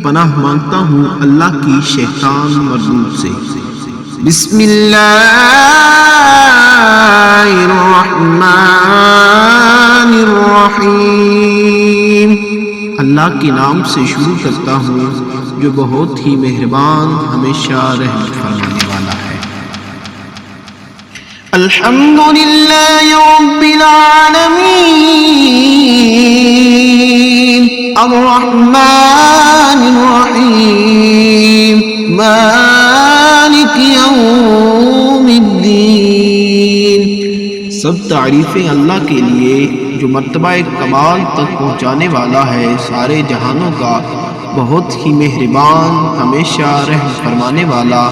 पनाह मांगता हूँ अल्लाह की शैतान मरदूद से। बिस्मिल्लाहिर्रहमानिर्रहीम। अल्लाह के नाम से शुरू करता हूँ जो बहुत ही मेहरबान हमेशा रहमत फरमाने वाला है। अल्हम्दुलिल्लाहि रब्बिल आलमीन अर्रहमानिर रहीम मालिक यौमिद्दीन। सब तारीफ़ें अल्लाह के लिए जो मर्तबा कमाल तक पहुँचाने वाला है, सारे जहानों का बहुत ही मेहरबान हमेशा रहम फरमाने वाला।